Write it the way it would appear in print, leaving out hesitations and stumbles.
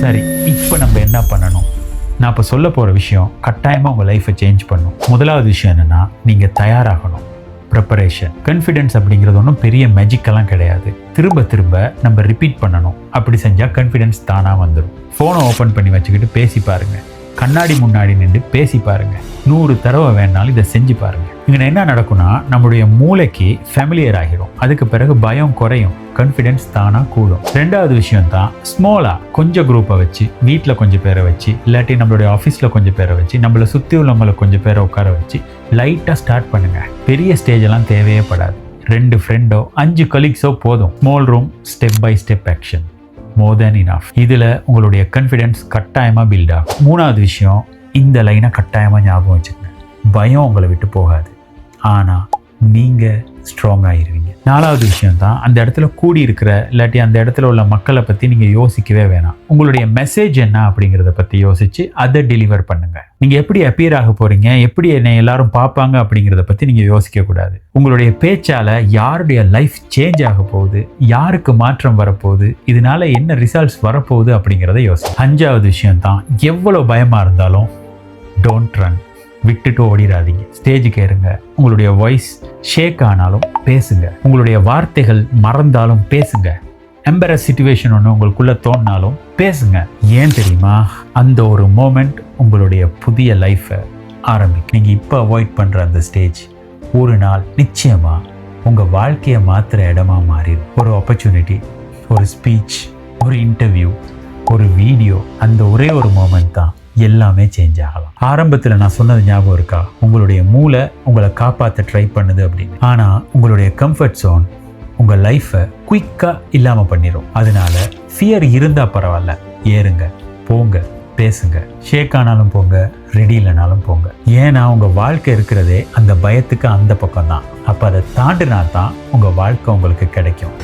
சரி, இப்போ நம்ம என்ன பண்ணணும்? நான் இப்போ சொல்ல போகிற விஷயம் கட்டாயமாக உங்கள் லைஃப்பை சேஞ்ச் பண்ணும். முதலாவது விஷயம் என்னென்னா, நீங்கள் தயாராகணும். ப்ரிப்பரேஷன். கான்ஃபிடென்ஸ் அப்படிங்கிறது ஒன்றும் பெரிய மேஜிக்கெல்லாம் கிடையாது. திரும்ப திரும்ப நம்ம ரிப்பீட் பண்ணணும். அப்படி செஞ்சால் கான்ஃபிடென்ஸ் தானாக வந்துடும். ஃபோனை ஓப்பன் பண்ணி வச்சுக்கிட்டு பேசி பாருங்கள். கண்ணாடி முன்னாடி நின்று பேசி பாருங்க. 100 தடவை வேணாலும் இதை செஞ்சு பாருங்க. இங்கே என்ன நடக்கும்னா, நம்மளுடைய மூளைக்கு ஃபெமிலியர் ஆகிடும். அதுக்கு பிறகு பயம் குறையும், கான்ஃபிடென்ஸ் தானாக கூடும். ரெண்டாவது விஷயம் தான், ஸ்மாலாக கொஞ்சம் குரூப்பை வச்சு, வீட்டில் கொஞ்சம் பேரை வச்சு, இல்லாட்டி நம்மளுடைய ஆஃபீஸில் கொஞ்சம் பேரை வச்சு, நம்மளை சுற்றி உள்ளவங்களை கொஞ்சம் பேரை உட்கார வச்சு லைட்டாக ஸ்டார்ட் பண்ணுங்க. பெரிய ஸ்டேஜெல்லாம் தேவையே படாது. 2 ஃப்ரெண்டோ 5 கொலீக்ஸோ போதும். Small room, step by step action, more than enough. இதில் உங்களுடைய கான்ஃபிடென்ஸ் கட்டாயமாக பில்ட் ஆகும். மூணாவது விஷயம், இந்த லைனை கட்டாயமாக ஞாபகம் வச்சுக்கங்க. பயம் உங்களை விட்டு போகாது, ஆனால் நீங்கள் ஸ்ட்ராங் ஆகிடுவீங்க. 4வது விஷயம் தான், அந்த இடத்துல கூடி இருக்கிற இல்லாட்டி அந்த இடத்துல உள்ள மக்களை பற்றி நீங்கள் யோசிக்கவே வேணாம். உங்களுடைய மெசேஜ் என்ன அப்படிங்கிறத பற்றி யோசித்து அதை டெலிவர் பண்ணுங்கள். நீங்கள் எப்படி அப்பியர் ஆக போகிறீங்க, எப்படி என்னை எல்லாரும் பார்ப்பாங்க அப்படிங்கிறத பற்றி நீங்கள் யோசிக்கக்கூடாது. உங்களுடைய பேச்சால் யாருடைய லைஃப் சேஞ்ச் ஆக போகுது, யாருக்கு மாற்றம் வரப்போகுது, இதனால என்ன ரிசல்ட்ஸ் வரப்போகுது அப்படிங்கிறத யோசி. 5வது விஷயம் தான், எவ்வளோ பயமாக இருந்தாலும் டோன்ட் ரன். விட்டுட்டு ஓடிடாதீங்க. ஸ்டேஜுக்கு ஏறுங்க. உங்களுடைய வாய்ஸ் ஷேக் ஆனாலும் பேசுங்க. உங்களுடைய வார்த்தைகள் மறந்தாலும் பேசுங்க. எம்பரஸ் சிச்சுவேஷன் ஒன்று உங்களுக்குள்ளே தோணினாலும் பேசுங்க. ஏன் தெரியுமா? அந்த ஒரு மோமெண்ட் உங்களுடைய புதிய லைஃப்பை ஆரம்பிக்கும். நீங்கள் இப்போ அவாய்ட் பண்ணுற அந்த ஸ்டேஜ் ஒரு நாள் நிச்சயமாக உங்கள் வாழ்க்கையை மாற்றுற இடமா மாறிடும். ஒரு ஆப்பர்ச்சுனிட்டி, ஒரு ஸ்பீச், ஒரு இன்டர்வியூ, ஒரு வீடியோ, அந்த ஒரே ஒரு மோமெண்ட் தான் எல்லாமே சேஞ்ச் ஆகலாம். ஆரம்பத்தில் நான் சொன்னது ஞாபகம் இருக்கா? உங்களுடைய மூளை உங்களை காப்பாற்ற ட்ரை பண்ணுது அப்படின்னு. ஆனால் உங்களுடைய கம்ஃபர்ட் ஜோன் உங்கள் லைஃப்பை குயிக்காக இல்லாமல் பண்ணிடும். அதனால ஃபியர் இருந்தால் பரவாயில்ல, ஏறுங்க, போங்க, பேசுங்க. ஷேக் ஆனாலும் போங்க, ரெடி இல்லைனாலும் போங்க. ஏன்னா உங்கள் வாழ்க்கை இருக்கிறதே அந்த பயத்துக்கு அந்த பக்கம் தான். அப்போ அதை தாண்டினா தான் உங்கள் வாழ்க்கை உங்களுக்கு கிடைக்கும்.